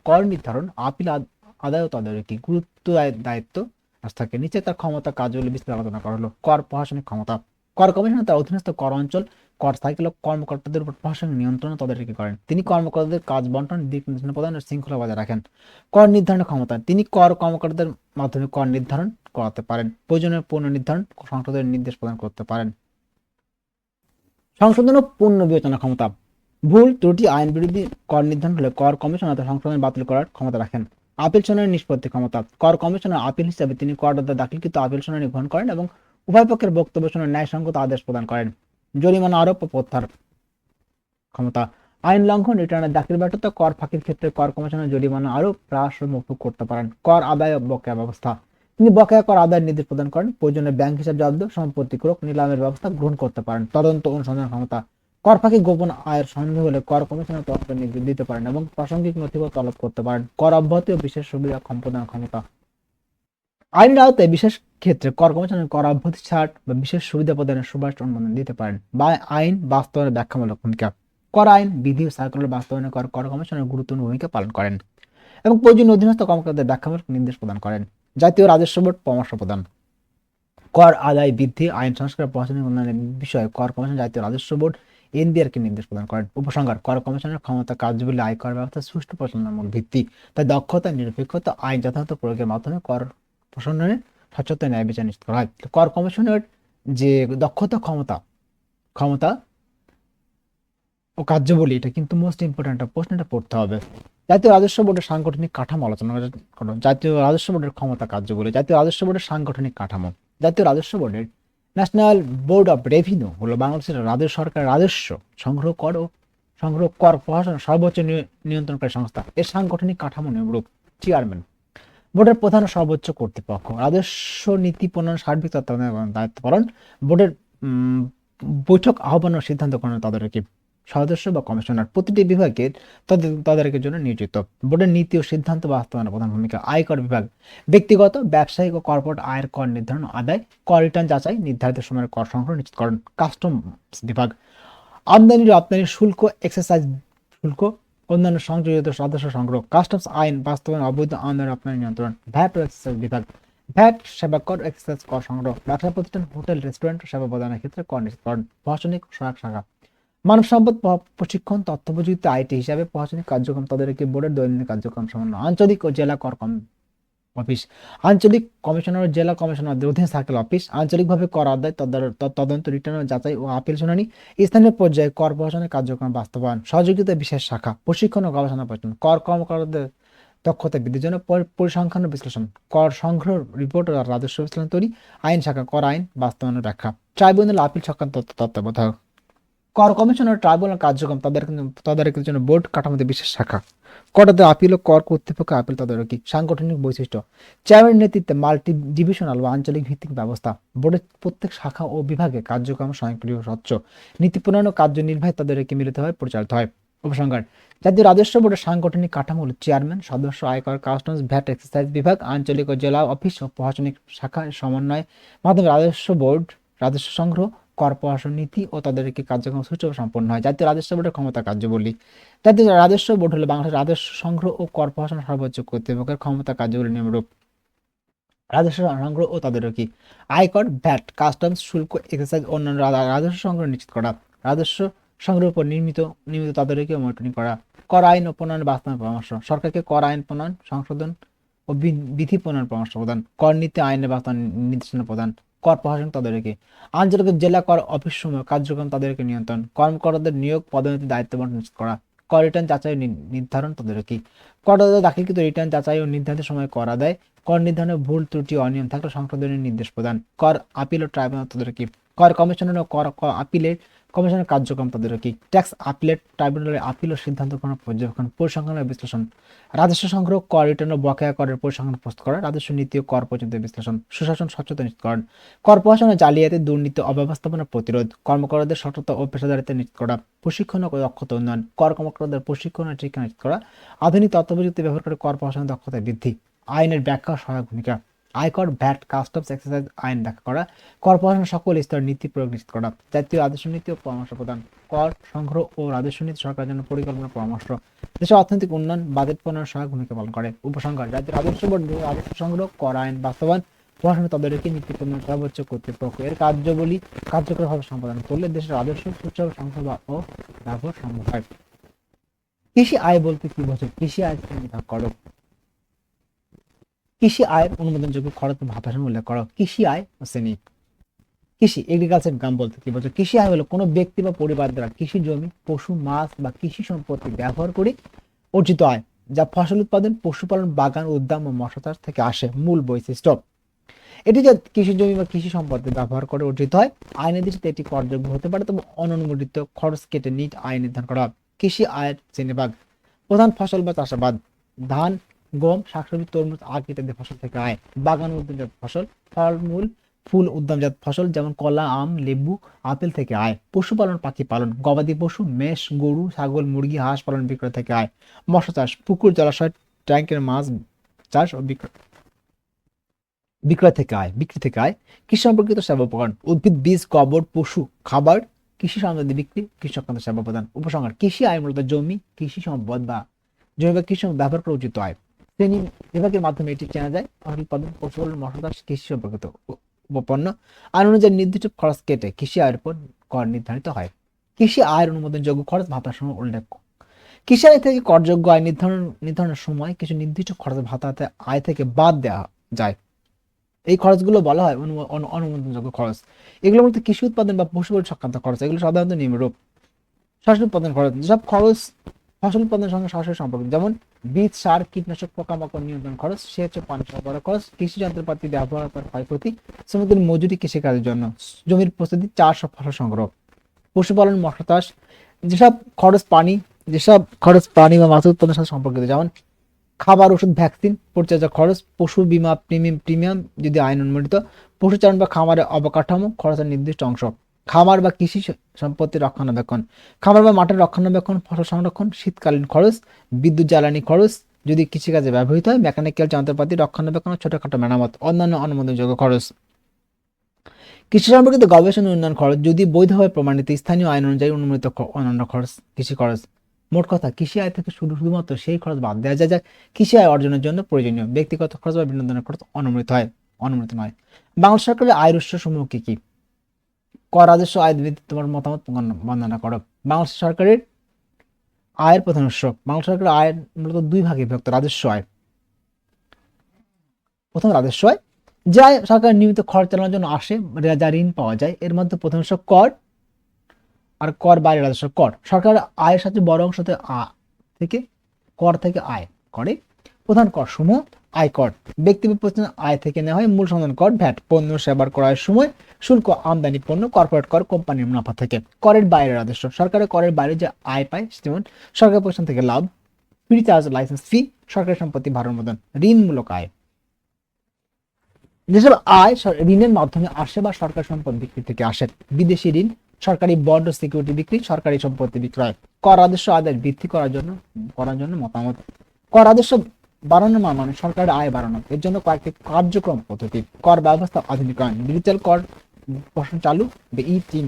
কর নির্ধারণ, আপিল আদায় ও তদারকি গুরুত্ব দায়িত্ব থাকে। নিচে তার ক্ষমতা কার্যাবলী বিস্তারিত আলোচনা করা হলো। কর প্রশাসনিক ক্ষমতা। কর কমিশনার তার অধীনস্থ কর অঞ্চল, কর সাইকেল ও কর্মকর্তাদের উপর প্রশাসনিক নিয়ন্ত্রণ ও তদারকি করেন। তিনি কর্মকর্তাদের কাজ বন্টন, দিক নির্দেশনা প্রদান ও শৃঙ্খলা বজায় রাখেন। কর নির্ধারণের ক্ষমতা। তিনি কর কর্মকর্তাদের মাধ্যমে কর নির্ধারণ করাতে পারেন, প্রয়োজনীয় পুনর্নির্ধারণ, সংশোধনের নির্দেশ প্রদান করতে পারেন। সংশোধন ও পূর্ণ বিবেচনা ক্ষমতা। ভুল ত্রুটি আইন বিরোধী কর নির্ধারণ হলে কর কমিশনার তা সংশোধন বাতিল করার ক্ষমতা রাখেন। আপিল শুনানি নিষ্পত্তি ক্ষমতা। কর কমিশনার আপিল হিসাবে তিনি করদাতা দাখিলকৃত আপিল শুনানি গ্রহণ করেন এবং উভয় পক্ষের বক্তব্য শুনে ন্যায়সঙ্গত আদেশ প্রদান করেন। জরিমানা আরোপ ও প্রত্যাহার ক্ষমতা। আইন লঙ্ঘন, রিটার্নের দাখিল ব্যর্থতা, কর ফাঁকির ক্ষেত্রে কর কমিশনার জরিমানা আরোপ, হ্রাস ও মকুব করতে পারেন। কর আদায় ও বকেয়া ব্যবস্থা। তিনি বকেয়া কর আদায়ের নির্দেশ প্রদান করেন, প্রয়োজনে ব্যাংক হিসাব জব্দ, সম্পত্তি ক্রোক, নিলামের ব্যবস্থা গ্রহণ করতে পারেন। তদন্ত অনুসন্ধান ক্ষমতা। কর ফাঁকি গোপন আয়ের সন্দেহ হলে কর কমিশনার তদন্ত নির্দেশ দিতে পারেন এবং প্রাসঙ্গিক নথিপত্র তলব করতে পারেন। কর অব্যাহতি ও বিশেষ সুবিধা সম্পাদনের ক্ষমতা। আইনের আওতায় বিশেষ ক্ষেত্রে কর কমিশনার কর অব্যাহতি, ছাড় বা বিশেষ সুবিধা প্রদানের সুপারিশ অনুমোদন দিতে পারেন। বা আইন বাস্তবায়নের ব্যাখ্যামূলক ভূমিকা। কর আইন, বিধি ও সার্কুলার বাস্তবায়নে কর কমিশনার গুরুত্বপূর্ণ ভূমিকা পালন করেন এবং প্রয়োজনীয় অধীনস্থ কর্মকর্তাদের ব্যাখ্যামূলক নির্দেশ প্রদান করেন। জাতীয় রাজস্ব বোর্ড পরামর্শ প্রদান। কর আদায় বৃদ্ধি, আইন সংস্কার, প্রশাসনিক উন্নয়নের বিষয়ে কর কমিশন জাতীয় রাজস্ব বোর্ড এনবিআর কে নির্দেশ প্রদান করেন। উপসংহার: কর কমিশনের ক্ষমতা কার্যাবলী আয়কর ব্যবস্থা সুষ্ঠু পরিচালনার মূল ভিত্তি। তাই দক্ষতা, নিরপেক্ষতা, আইন যথাযথ প্রয়োগের মাধ্যমে কর প্রশাসনের স্বচ্ছতা, ন্যায় বিচার নিশ্চিত করা হয়। কর কমিশনের যে দক্ষতা, ক্ষমতা ও কার্যাবলী, এটা কিন্তু মোস্ট ইম্পর্টেন্ট প্রশ্ন, এটা পড়তে হবে। জাতীয় রাজস্ব বোর্ডের সাংগঠনিক কাঠামো আলোচনা করো। জাতীয় রাজস্ব বোর্ডের ক্ষমতা, কার্যাবলী। জাতীয় রাজস্ব বোর্ডের সাংগঠনিক কাঠামো। জাতীয় রাজস্ব বোর্ডের ন্যাশনাল বোর্ড অফ রেভিনিউ হলো বাংলাদেশের সরকার রাজস্ব সংগ্রহ কর প্রশাসন সর্বোচ্চ নিয়ন্ত্রণকারী সংস্থা। এর সাংগঠনিক কাঠামো নিম্নরূপ: চেয়ারম্যান, বোর্ডের প্রধান ও সর্বোচ্চ কর্তৃপক্ষ, রাজস্ব নীতি প্রণয়ন সার্বিক তত্ত্বাবধানের দায়িত্ব পালন, বোর্ডের বৈঠক আহ্বান ও সিদ্ধান্ত গ্রহণের তদারকি, সদস্য বা কমিশনার প্রতিটি বিভাগের তদারকির জন্য নিয়োজিত। বোর্ডের নীতি ও সিদ্ধান্ত বাস্তবায়নের প্রধান ভূমিকা। আয়কর বিভাগ, ব্যক্তিগত, ব্যবসায়িক ও কর্পোরেট আয়ের কর নির্ধারণ, আদায়, কর রিটার্ন যাচাই, নির্ধারিত সময়ের কর সংগ্রহ নিশ্চিতকরণ। কাস্টমস বিভাগ, আমদানি রপ্তানি শুল্ক, এক্সাইজ শুল্ক, অন্যান্য সংযোজিত রাজস্ব সংগ্রহ। কাস্টমস আইন বাস্তবায়ন, অবৈধ আমদানি রপ্তানি নিয়ন্ত্রণ। ভ্যাট ও এক্সাইজ বিভাগ, ভ্যাট, সেবা কর, এক্সাইজ কর সংগ্রহ। ব্যবসা প্রতিষ্ঠান, হোটেল, রেস্টুরেন্ট সেবা প্রদানের ক্ষেত্রে কর নিশ্চিতকরণ। প্রশাসনিক সহায়ক শাখা, মানব সম্পদ প্রশিক্ষণ, তথ্য প্রযুক্তি, আইটি হিসাবে প্রশাসনিক কার্যক্রম তদারকি, বোর্ডের দৈনন্দিন কার্যক্রম সমন্বয়। আঞ্চলিক ও জেলা কর অফিস, আঞ্চলিক কমিশনার, জেলা কমিশনারদের অধীনে সার্কেল অফিস। আঞ্চলিকভাবে কর আদায়, তদন্ত, রিটার্ন যাচাই ও আপিল শুনানি। স্থানীয় পর্যায়ে কর প্রশাসনের কার্যক্রম বাস্তবায়ন। সহযোগিতা বিশেষ শাখা, প্রশিক্ষণ ও গবেষণা প্রচলন। কর কর্মকর্তাদের দক্ষতা বৃদ্ধির জন্য পরিসংখ্যান বিশ্লেষণ, কর সংগ্রহ রিপোর্ট ও রাজস্ব বিশ্লেষণ তৈরি। আইন শাখা, কর আইন বাস্তবায়নের ব্যাখ্যা। ট্রাইব্যুনাল আপিল সংক্রান্ত তত্ত্বাবধায়ক। কর কমিশনার ট্রাইব্যুনাল কার্যক্রম তদারকির জন্য বোর্ড কাঠামোতে বিশেষ শাখা। করদাতা আপিল ও কর কর্তৃপক্ষ আপিল তদারকি। সাংগঠনিক বৈশিষ্ট্য: চেয়ারম্যানের নেতৃত্বে মাল্টি ডিভিশনাল বা আঞ্চলিক ভিত্তিক ব্যবস্থা। বোর্ডের প্রত্যেক শাখা ও বিভাগে কার্যক্রম স্বয়ংক্রিয়, স্বচ্ছ। নীতি প্রণয়ন ও কার্যনির্বাহী তদারকি মিলিত হয়, পরিচালিত হয়। উপসংহার: জাতীয় রাজস্ব বোর্ডের সাংগঠনিক কাঠামো হল চেয়ারম্যান, সদস্য, আয়কর, কাস্টমস, ভ্যাট, এক্সাইজ বিভাগ, আঞ্চলিক ও জেলা অফিস ও প্রশাসনিক শাখা সমন্বয় মাধ্যমে রাজস্ব বোর্ড রাজস্ব সংগ্রহ, কর প্রশাসন, নীতি ও তদারকি কার্যক্রম সুষ্ঠুভাবে সম্পন্ন হয়। জাতীয় রাজস্ব বোর্ডের ক্ষমতা, কার্যাবলী। জাতীয় রাজস্ব বোর্ড হলো বাংলাদেশের রাজস্ব সংগ্রহ ও কর প্রশাসন সর্বোচ্চ কর্তৃপক্ষের ক্ষমতা, কার্যাবলী নিম্নরূপ: রাজস্ব সংগ্রহ ও তদারকি, আয়কর, ভ্যাট, কাস্টমস শুল্ক, এক্সাইজ, অন্যান্য রাজস্ব সংগ্রহ নিশ্চিত করা, রাজস্ব সংগ্রহের উপর নিয়মিত তদারকি ও মনিটরিং করা, কর আইন ও প্রণয়ন বাস্তবায়ন পরামর্শ, সরকারকে কর আইন প্রণয়ন, সংশোধন ও বিধি প্রণয়ন পরামর্শ প্রদান, কর নীতি আইনের বাস্তবায়ন নির্দেশনা প্রদান, কর প্রশাসন তদারকি, আঞ্চলিক জেলা কর অফিস সমূহ কার্যক্রম তাদেরকে নিয়ন্ত্রণ, কর্মকর্তাদের নিয়োগ পদোন্নতি দায়িত্ব বন্টন নিশ্চিত করা, কর রিটার্ন যাচাই ও নির্ধারণ তদারকি, করদাতা দাখিলকৃত রিটার্ন যাচাই ও নির্ধারিত সময় কর আদায়, কর নির্ধারণে ভুল ত্রুটি অনিয়ম থাকলে সংশোধনের নির্দেশ প্রদান, কর আপিল ও ট্রাইব্যুনাল তদারকি, কর কমিশনার ও কর আপিলের কমিশনের কার্যক্রম তদারকি, ট্যাক্স আপিলেট ট্রাইব্যুনালের আপিল ও সিদ্ধান্ত গ্রহণ পর্যবেক্ষণ, পরিসংখ্যান ও বিশ্লেষণ, রাজস্ব সংগ্রহ, কর রিটার্ন ও বকেয়া করের পরিসংখ্যান প্রস্তুত করা, রাজস্ব নীতি ও কর পর্যন্ত বিশ্লেষণ, সুশাসন স্বচ্ছতা নিশ্চিতকরণ, কর প্রশাসনে জালিয়াতি দুর্নীতি অব্যবস্থাপনা প্রতিরোধ, কর্মকর্তাদের সততা ও পেশাদারিত্ব নিশ্চিত করা, প্রশিক্ষণ ও দক্ষতা উন্নয়ন, কর কর্মকর্তাদের প্রশিক্ষণ ও শিক্ষা নিশ্চিত করা, আধুনিক তথ্য প্রযুক্তি ব্যবহার করে কর প্রশাসনের দক্ষতা বৃদ্ধি, আইনের ব্যাখ্যা সহায়ক ভূমিকা, আয়কর, ভ্যাট, কাস্টমস এক্সাইজ আইন ব্যাখ্যা করা, কর প্রশাসনের সকল স্তরের নীতি প্রয়োগ নিশ্চিত করা, জাতীয় রাজস্ব নীতি ও পরামর্শ প্রদান, কর সংগ্রহ ও রাজস্ব নীতি সরকারের জন্য পরিকল্পনা পরামর্শ, দেশের অর্থনৈতিক উন্নয়ন বাজেট প্রণয়নের সহায়ক ভূমিকা পালন করে। উপসংহার, রাজ্যের রাজস্ব বোর্ড রাজস্ব সংগ্রহ, কর আইন বাস্তবায়ন, প্রশাসনের তদারকি, নীতি প্রণয়ন সর্বোচ্চ কর্তৃপক্ষ এর কার্যাবলী কার্যকরভাবে সম্পাদন করলে দেশের রাজস্ব সুষ্ঠুভাবে সংগ্রহ ও ব্যবহার সম্ভব হয়। কৃষি আয় বলতে কি বোঝো? কৃষি আয় নির্ধারণ করো। কৃষি আয়ের অনুমোদনযোগ্য খরচ ভাতাসন উল্লেখ করো। কৃষি আয় ও শ্রেণী। কৃষি এগ্রিকালচার ইনকাম বলতে কি বোঝো? কৃষি আয় হলো কোনো ব্যক্তি বা পরিবার দ্বারা কৃষি জমি, পশু, মাছ বা কৃষি সম্পত্তি ব্যবহার করে অর্জিত আয়, যা ফসল উৎপাদন, পশুপালন, বাগান, উদ্যান ও মৎস্য চাষ থেকে আসে। মূল বৈশিষ্ট্য, এটি যে কৃষি জমি বা কৃষি সম্পত্তি ব্যবহার করে অর্জিত হয়, আইনের দৃষ্টিতে এটি করযোগ্য হতে পারে, তবে অননুমোদিত খরচ কেটে নিট আয় নির্ধারণ করা হয়। কৃষি আয়ের শ্রেণীভাগ, প্রধান ফসল বা চাষাবাদ, ধান, গম, শাকসবজি, তরমুজ, আখ ইত্যাদি ফসল থেকে আয়, বাগান উদ্যানজাত ফসল, ফলমূল, ফুল উদ্যানজাত ফসল যেমন কলা, আম, লেবু, আপেল থেকে আয়, পশুপালন, পাখি পালন, গবাদি পশু, মেষ, গরু, ছাগল, মুরগি, হাঁস পালন বিক্রয় থেকে আয়, মৎস্য চাষ, পুকুর, জলাশয়, ট্যাঙ্কের মাছ চাষ ও বিক্রয় থেকে আয়, বিক্রি থেকে আয়, কৃষি সম্পর্কিত সেবা উপকরণ, উদ্ভিদ বীজ, গোবর, পশু খাবার, কৃষি সামগ্রী বিক্রি, কৃষি সংক্রান্ত সেবা প্রদান। উপসংহার, কৃষি আয় মূলত জমি, কৃষি সম্পদ বা জমি বা কৃষি সম্পদ ব্যবহার করে অর্জিত আয়। শ্রেণী বিভাগের মাধ্যমে এটি চেনা যায়: ফসল উৎপাদন, পশুপালন, মৎস্য চাষ, কৃষি সম্পর্কিত উপপণ্য। আইন অনুযায়ী নির্দিষ্ট খরচ কেটে কৃষি আয়ের উপর কর নির্ধারিত হয়। কৃষি আয়ের অনুমোদনযোগ্য খরচ ভাতার সময় উল্লেখ। কৃষি আয় থেকে করযোগ্য আয় নির্ধারণের সময় কিছু নির্দিষ্ট খরচ ভাতাতে আয় থেকে বাদ দেওয়া যায়। এই খরচগুলো বলা হয় অনুমোদনযোগ্য খরচ। এগুলো মধ্যে কৃষি উৎপাদন বা পশুপালন সংক্রান্ত খরচ, এগুলো সাধারণত নিম্নরূপ: ফসল উৎপাদন খরচ, যেসব খরচ ফসল উৎপাদনের সঙ্গে সরাসরি সম্পর্কিত, যেমন বীজ, সার, কীটনাশক, পোকামাকড় নিয়ন্ত্রণ খরচ, সেচ ও পানি সরবরাহ খরচ, কৃষি যন্ত্রপাতি ব্যবহার করার ক্ষয়ক্ষতি, শ্রমিকদের মজুরি কৃষিকাজের জন্য, জমির প্রস্তুতি, চাষ ও ফসল সংগ্রহ, পশুপালন, মৎস্য চাষ, যেসব খরচ প্রাণী বা মাছ উৎপাদনের সাথে সম্পর্কিত, যেমন খাবার, ওষুধ, ভ্যাকসিন, পরিচর্যা খরচ, পশু বীমা প্রিমিয়াম যদি আইন অনুমোদিত, পশুচারণ বা খামারের অবকাঠামো খরচের নির্দিষ্ট অংশ, খামার বা কৃষি সম্পত্তির রক্ষণাবেক্ষণ, খামার বা মাঠের রক্ষণাবেক্ষণ, ফসল সংরক্ষণ, শীতকালীন খরচ, বিদ্যুৎ জ্বালানি খরচ যদি কৃষিকাজে ব্যবহৃত হয়, মেকানিক্যাল যন্ত্রপাতি রক্ষণাবেক্ষণ, ছোটখাটো মেরামত, অন্যান্য অনুমোদনযোগ্য খরচ। কৃষি সম্পর্কিত গবেষণা উন্নয়ন খরচ যদি বৈধভাবে প্রমাণিত স্থানীয় আইন অনুযায়ী অনুমোদিত অন্যান্য খরচ। কৃষি খরচ, মোট কথা কৃষি আয় থেকে শুধুমাত্র সেই খরচ বাদ দেওয়া যায় যা কৃষি আয় অর্জনের জন্য প্রয়োজনীয়। ব্যক্তিগত খরচ বা বিনোদনের খরচ অনুমোদিত নয়। বাংলাদেশ সরকারের আয়ের উৎস সমূহ কি কি? কর, রাজস্ব, আয় ভিত্তিতে তোমার মতামত বর্ণনা করো। বাংলাদেশ সরকারের আয়ের প্রধান উৎস। বাংলাদেশ সরকারের আয়ের মূলত দুই ভাগে বিভক্ত: রাজস্ব আয়। প্রথম রাজস্ব আয়, যা সরকার নিয়মিত খরচ চালানোর জন্য আসে, যা ঋণ পাওয়া যায়। এর মধ্যে প্রথম উৎস কর, আর কর বাইরে রাজস্ব। কর সরকার আয়ের সাথে বড় অংশ থেকে কর থেকে আয় করে। প্রধান কর সমূহ: আয়কর ব্যক্তি বা প্রতিষ্ঠান আয় থেকে নেওয়া হয়, মূল সন্ধান কর, ভ্যাট পণ্য সেবার ক্রয়ের সময় শুল্ক, আমদানি পণ্য, কর্পোরেট কর কোম্পানির মুনাফা থেকে। করের বাইরে রাজস্ব, সরকারের করের বাইরে যে আয় পায়, যেমন সরকারি প্রতিষ্ঠান থেকে লাভ, ফ্রি চার্জ, লাইসেন্স ফি, সরকারি সম্পত্তি ভাড়া অনুমোদন। ঋণমূলক আয়, যেসব আয় ঋণের মাধ্যমে আসে বা সরকার সম্পদ বিক্রি থেকে আসে। বিদেশি ঋণ, সরকারি বন্ড ও সিকিউরিটি বিক্রি, সরকারি সম্পত্তি বিক্রয়। কর রাজস্ব আদায় বৃদ্ধি করার জন্য মতামত। কর রাজস্ব বাড়ানোর মানে সরকারের আয় বাড়ানো। এর জন্য কয়েকটি কার্যক্রম পদ্ধতি: কর ব্যবস্থা আধুনিকায়ন, ডিজিটাল কর প্রশাসন চালু, ই-টিম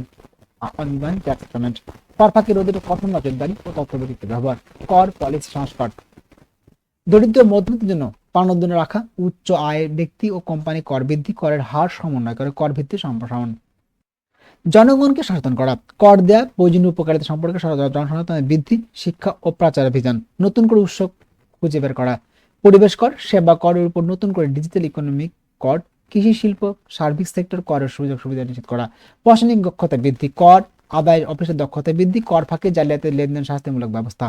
অনলাইন ট্যাক্স পেমেন্ট, কর ফাঁকি রোধের কঠোর নজরদারি ও তথ্য প্রযুক্তি ব্যবহার। কর পলিসি সংস্কার, দরিদ্র মধ্যবিত্তের জন্য প্রাণোদ্যম রাখা, উচ্চ আয়ের ব্যক্তি ও কোম্পানি কর বৃদ্ধি, করের হার সমন্বয় করে কর ভিত্তিক সম্প্রসারণ। জনগণকে সচেতন করা, কর দেয়া প্রয়োজনীয় উপকারিতা সম্পর্কে জনসচেতনতা বৃদ্ধি, শিক্ষা ও প্রচার অভিযান। নতুন করে উৎস খুঁজে বের করা, পরিবেশ কর, সেবা করের উপর নতুন করে ডিজিটাল ইকোনমিক কর কৃষি শিল্প সার্ভিস সেক্টর করের সুযোগ সুবিধা নিশ্চিত করা। প্রশাসনিক দক্ষতা বৃদ্ধি, কর আদায় অফিসের দক্ষতা বৃদ্ধি, কর ফাঁকি জালিয়াতি লেনদেন শাস্তিমূলক ব্যবস্থা।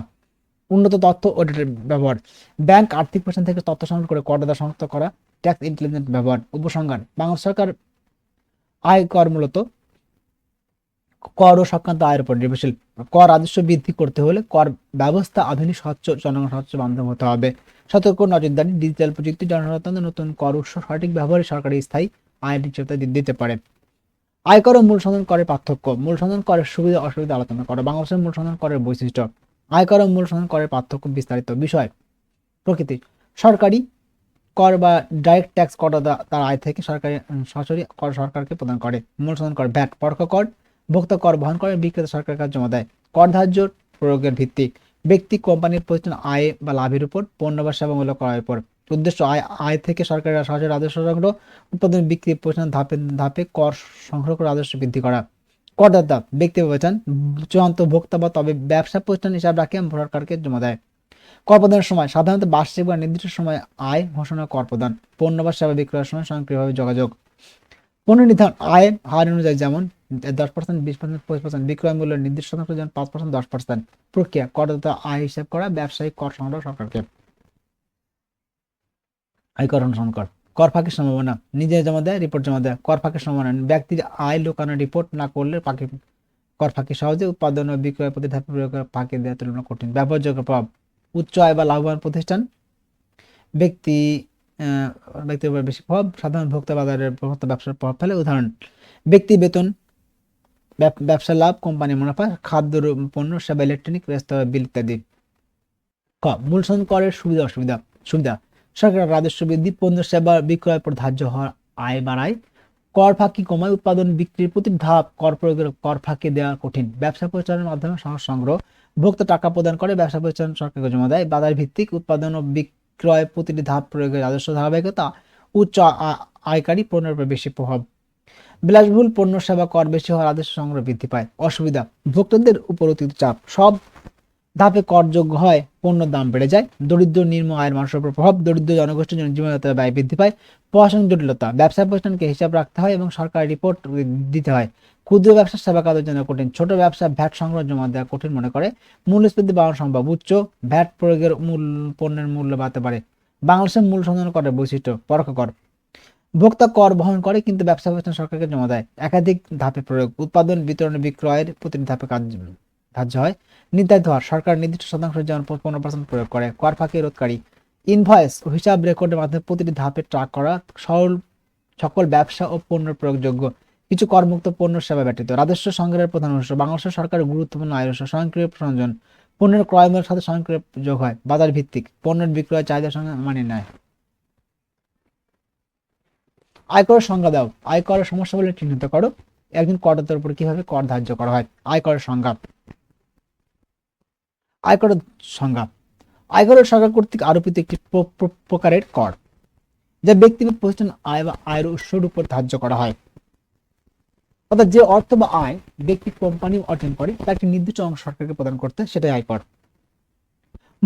উন্নত তথ্য ও ডেটার ব্যবহার, ব্যাংক আর্থিক প্রতিষ্ঠান থেকে তথ্য সংগ্রহ করে করদাতা শনাক্ত করা। ট্যাক্স ইন্টেলিজেন্স ব্যবহার। উপসংহার, বাংলাদেশ সরকার আয়কর মূলত কর ও সংক্রান্ত আয়ের উপর নির্ভরশীল। কর রাজস্ব বৃদ্ধি করতে হলে কর ব্যবস্থা আধুনিক, স্বচ্ছ, জনগণ স্বচ্ছ বান্ধব হতে হবে। সতর্ক নজরদারি, ডিজিটাল প্রযুক্তি, জনসচেতনতা, নতুন কর উৎস সঠিক ব্যবহারে সরকারি স্থায়ী আয় নিশ্চয়তা দিতে পারে। আয়কর ও মূল সঞ্চয় করের পার্থক্য, মূল সঞ্চয় করের সুবিধা অসুবিধা আলোচনা করো। বাংলাদেশের মূল সঞ্চয় করের বৈশিষ্ট্য, আয়কর ও মূল সঞ্চয় করের পার্থক্য, বিস্তারিত বিষয়। প্রকৃতি, সরকারি কর বা ডাইরেক্ট ট্যাক্স করদাতা তার আয় থেকে সরাসরি কর সরকারকে প্রদান করে। মূল সঞ্চয় কর, ভ্যাট পরোক্ষ কর, ভোক্তা কর বহন করে, বিক্রেতা সরকারের কাছে জমা দেয়। কর ধার্য প্রয়োগের ভিত্তি, ব্যক্তি, কোম্পানির প্রতিষ্ঠান আয় বা লাভের উপর, পণ্য বা সেবামূলক করার উপর। উদ্দেশ্য, আয় থেকে সরকারের সরাসরি রাজস্ব সংগ্রহ, উৎপাদন, বিক্রি, প্রতিষ্ঠান ধাপে ধাপে কর সংগ্রহ করে রাজস্ব বৃদ্ধি করা। করদাতা, ব্যক্তি বা প্রতিষ্ঠান, চূড়ান্ত ভোক্তা বা তবে ব্যবসা প্রতিষ্ঠান হিসাব রাখে সরকারকে জমা দেয়। কর প্রদানের সময়, সাধারণত বার্ষিক বা নির্দিষ্ট সময় আয় ঘোষণা কর প্রদান। পণ্য বা সেবা বিক্রয়ের সময় স্বয়ংক্রিয়ভাবে যোগাযোগ। পণ্য নির্ধারণ, আয়ের হার অনুযায়ী, যেমন 10%, 20%, 25%। বিক্রয় মূল্যের নির্দিষ্ট শতাংশ, যেমন 5%, 10%। প্রক্রিয়া, করদাতা আয় হিসাব করা, ব্যবসায়িক কর সংগ্রহ সরকারকে। আয়কর অনুসরণ কর, কর ফাঁকির সম্ভাবনা, নিজে জমা দেয়, রিপোর্ট জমা দেয়। কর ফাঁকির সম্ভাবনা, ব্যক্তির আয় লুকানো, রিপোর্ট না করলে কর ফাঁকি সহজে। উৎপাদন ও বিক্রয় প্রতি ধাপে প্রয়োগের ফাঁকি দেওয়া তুলনা কঠিন। ব্যবহারযোগ্য প্রভাব, উচ্চ আয় বা লাভবান প্রতিষ্ঠান, ব্যক্তি ব্যক্তির উপর বেশি প্রভাব, সাধারণ ভোক্তা বাজারের ব্যবসার প্রভাব ফেলে। উদাহরণ, ব্যক্তি বেতন, ব্যবসা লাভ, কোম্পানি মুনাফা, খাদ্য পণ্য, সেবা, ইলেকট্রনিক, রেস্তোরাঁ বিল ইত্যাদি। মূল সঞ্চয় করের সুবিধা অসুবিধা। সুবিধা, সরকার রাজস্ব বৃদ্ধি, পণ্য সেবা বিক্রয়ের পর ধার্য হওয়া আয় বাড়ায়। কর ফাঁকি কমায়, উৎপাদন বিক্রির প্রতি ধাপ কর প্রয়োগের কর ফাঁকি দেওয়া কঠিন। ব্যবসা প্রচারের মাধ্যমে সাহস সংগ্রহ, ভোক্তা টাকা প্রদান করে, ব্যবসা প্রতিষ্ঠান সরকারকে জমা দেয়। বাজার ভিত্তিক, উৎপাদন ও বিক্রয় প্রতিটি ধাপ প্রয়োগের রাজস্ব ধারাবাহিকতা, উচ্চ আয়কারী পণ্যের উপর বেশি প্রভাব। বিলাসবহুল পণ্য সেবা কর বেশি হওয়ার রাজস্ব সংগ্রহ বৃদ্ধি পায়। অসুবিধা, ভোক্তাদের উপর অতিরিক্ত চাপ, সব ধাপে করযোগ্য হয়, পণ্যের দাম বেড়ে যায়। দরিদ্র নিম্ন আয়ের মানুষের উপর প্রভাব, দরিদ্র জনগোষ্ঠীর জন্য জীবনযাত্রার ব্যয় বৃদ্ধি পায়। প্রশাসনিক জটিলতা, ব্যবসা প্রতিষ্ঠানকে হিসাব রাখতে হয় এবং সরকারি রিপোর্ট দিতে হয়। ক্ষুদ্র ব্যবসা সেবা কাজের জন্য কঠিন, ছোট ব্যবসা ভ্যাট সংগ্রহ জমা দেওয়া কঠিন মনে করে। মূল্যস্ফীতি বাড়ানো সম্ভব, উচ্চ ভ্যাট প্রয়োগের পণ্যের মূল্য বাড়তে পারে। বাংলাদেশের মূল সঞ্চালন করের বৈশিষ্ট্য, পরোক্ষ কর, ভোক্তা কর বহন করে কিন্তু ব্যবসা প্রতিষ্ঠান সরকারকে জমা দেয়। একাধিক ধাপে প্রয়োগ, উৎপাদন, বিতরণ, বিক্রয়ের প্রতিটি ধাপে কাজ ধার্য হয়। নির্ধারিত হার, সরকার নির্দিষ্ট শতাংশ, যেমন 15% প্রয়োগ করে। কর ফাঁকি রোধকারী, ইনভয়েস ও হিসাব রেকর্ডের মাধ্যমে প্রতিটি ধাপে ট্র্যাক করা, সকল ব্যবসা ও পণ্য প্রয়োগযোগ্য, কিছু করমুক্ত পণ্য সেবা ব্যতীত। রাজস্ব সংগ্রহের প্রধান উৎস, বাংলাদেশের সরকারের গুরুত্বপূর্ণ আয় উৎস। স্বয়ংক্রিয় প্রসঞ্জন, পণ্যের ক্রয় মূল্যের সাথে স্বয়ংক্রিয় যোগ হয়। বাজার ভিত্তিক, পণ্যের বিক্রয় চাহিদার সঙ্গে মানিয়ে নেয়। আয়করের সংজ্ঞা দাও, আয়করের সমস্যা বলে চিহ্নিত করো। একজন করদাতার উপর কিভাবে কর ধার্য করা হয়। আয়করের সংজ্ঞা, আয়করের সংজ্ঞা, আয়করের সরকার কর্তৃক আরোপিত একটি প্রকারের কর, যা ব্যক্তি বা প্রতিষ্ঠান আয় বা আয়ের উৎসের উপর ধার্য করা হয়। অর্থাৎ যে অর্থ বা আয় ব্যক্তি, কোম্পানি অর্জন করে তার একটি নির্দিষ্ট অংশ সরকারকে প্রদান করতে, সেটাই আয়কর।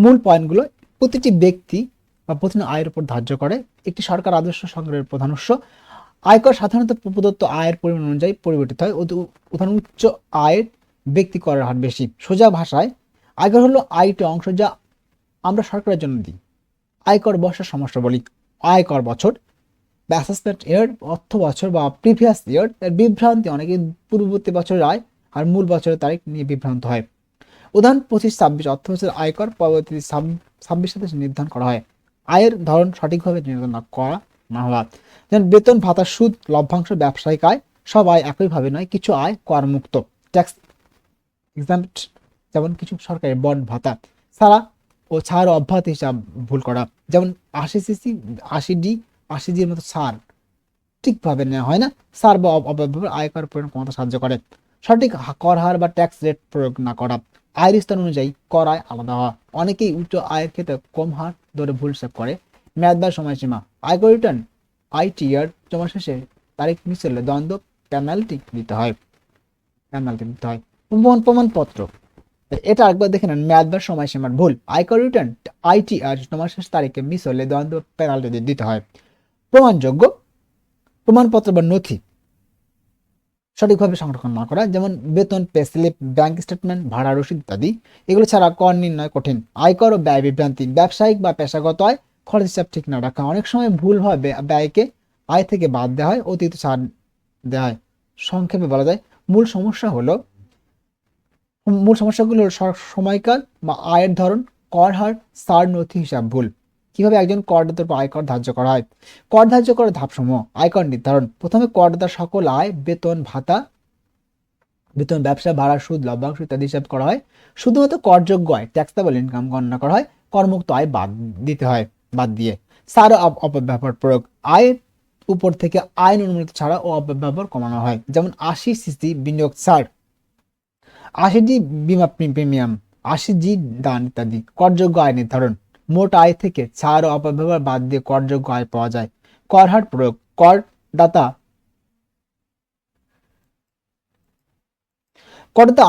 মূল পয়েন্টগুলো, প্রতিটি ব্যক্তি বা প্রতিষ্ঠান আয়ের উপর ধার্য করে। একটি সরকার রাজস্ব সংগ্রহের প্রধান উৎস। আয়কর সাধারণত প্রদত্ত আয়ের পরিমাণ অনুযায়ী পরিবর্তিত হয়। উদাহরণ, উচ্চ আয়ের ব্যক্তি করের হার বেশি। সোজা ভাষায়, আয়কর হলো আয়টি অংশ যা আমরা সরকারের জন্য দিই। আয়কর বর্ষের সমস্যা বলি। আয়কর বছর, অ্যাসেসমেন্ট ইয়ার, অর্থ বছর বা প্রিভিয়াস ইয়ার। এর বিভ্রান্তি, অনেকে পূর্ববর্তী বছরের আয় আর মূল বছরের তারিখ নিয়ে বিভ্রান্ত হয়। উদাহরণ, 25-26 অর্থ বছরের আয়কর পরবর্তী 26 সাথে নির্ধারণ করা হয়। আয়ের ধরন সঠিকভাবে নির্ধারণ করা না হওয়া, যেমন বেতন, ভাতা, সুদ, লভ্যাংশ, ব্যবসায়িক আয়। সব আয় একইভাবে নয়, কিছু আয় করমুক্ত, ট্যাক্স এক্সাম্পট, যেমন কিছু সরকারি বন্ড, ভাতা ছাড়া ও ছাড় অব্যাহত হিসাব ভুল করা, যেমন 80cc, 80D, 80Gর মতো ছাড় ঠিকভাবে নেওয়া হয় না। ছাড় বা অব্যবহার আয়কর পরিমাণ কমাতে সাহায্য করে। সঠিক কর হার বা ট্যাক্স রেট প্রয়োগ না করা, আয়ের স্তর অনুযায়ী কর আয় আলাদা হওয়া। অনেকেই উচ্চ আয়ের ক্ষেত্রে কম হার ধরে ভুল হিসাব করে। মেয়াদ বা সময়সীমা, আয়কর রিটার্ন ITR জমা শেষে তারিখ মিস হলে দ্বন্দ্ব পেনাল্টি দিতে হয়। প্রমাণপত্র, এটা একবার দেখে নেন। মেয়াদ বা সময়সীমার ভুল, আয়কর রিটার্ন ITR জমা শেষ তারিখে মিস হলে দ্বন্দ্ব পেনাল্টি দিতে হয়। প্রমাণযোগ্য, প্রমাণপত্র বা নথি সঠিকভাবে সংরক্ষণ না করা, যেমন বেতন, পে স্লিপ, ব্যাংক স্টেটমেন্ট, ভাড়া রসিদ ইত্যাদি। এগুলো ছাড়া কর নির্ণয় কঠিন। আয়কর ও ব্যয় বিভ্রান্তি, ব্যবসায়িক বা পেশাগত আয়, খরচ হিসাব ঠিক না রাখা। অনেক সময় ভুলভাবে ব্যয়কে আয় থেকে বাদ দেওয়া হয়, অতিরিক্ত ছাড় দেওয়া হয়। সংক্ষেপে বলা যায় মূল সমস্যাগুলো হলো সময়কাল বা আয়ের ধরন, কর হার, সার নথি হিসাব ভুল। কিভাবে একজন করদাতার উপর আয়কর ধার্য করা হয়? কর ধার্য করার ধাপসমূহ: আয়কর নির্ধারণ। প্রথমে করদাতার সকল আয়, বেতন, ভাতা, ব্যবসা ভাড়া, সুদ, লভ্যাংশ ইত্যাদি হিসাব করা হয়। শুধুমাত্র করযোগ্য আয়, ট্যাক্সেবল ইনকাম গণনা করা হয়। করমুক্ত আয় বাদ দিয়ে। সার অপব্যবহার প্রয়োগ: আয়ের উপর থেকে আইন অনুমোদিত ছাড়া ও অপব্যবহার কমানো হয়, যেমন 80 সিসি বিনিয়োগ ছাড়, 80 জি বিমা প্রিমিয়াম, 80 জি দান ইত্যাদি। করযোগ্য আয় নির্ধারণ: মোট আয় থেকে ছাড় ও অপব্যবহার বাদ দিয়ে করযোগ্য আয় পাওয়া যায়। কর হার প্রয়োগ: করদাতা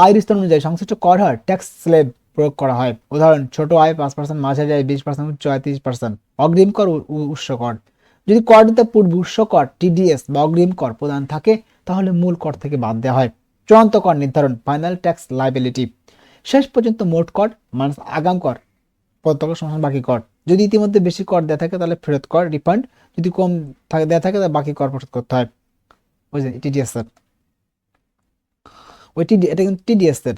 আয়ের স্তর অনুযায়ী সংশ্লিষ্ট কর হার, ট্যাক্স স্ল্যাব প্রয়োগ করা হয়। উদাহরণ: ছোট আয় 5%, মাঝারি আয় 20%, উচ্চ আয় 30%। অগ্রিম কর উৎস কর: যদি করদাতা পূর্বে উৎস কর, টিডিএস বা অগ্রিম কর প্রদান থাকে তাহলে মূল কর থেকে বাদ দেওয়া হয়। চূড়ান্ত কর নির্ধারণ: ফাইনাল ট্যাক্স লায়াবিলিটি। শেষ পর্যন্ত মোট কর মাইনাস আগাম কর প্রত্যক্ষ সমান বাকি কর। যদি ইতিমধ্যে বেশি কর দেওয়া থাকে তাহলে ফেরত কর, রিফান্ড। যদি কম দেওয়া থাকে তাহলে বাকি কর পরিশোধ করতে হয়। ওই যে টিডিএস এর এটা কিন্তু টিডিএস এর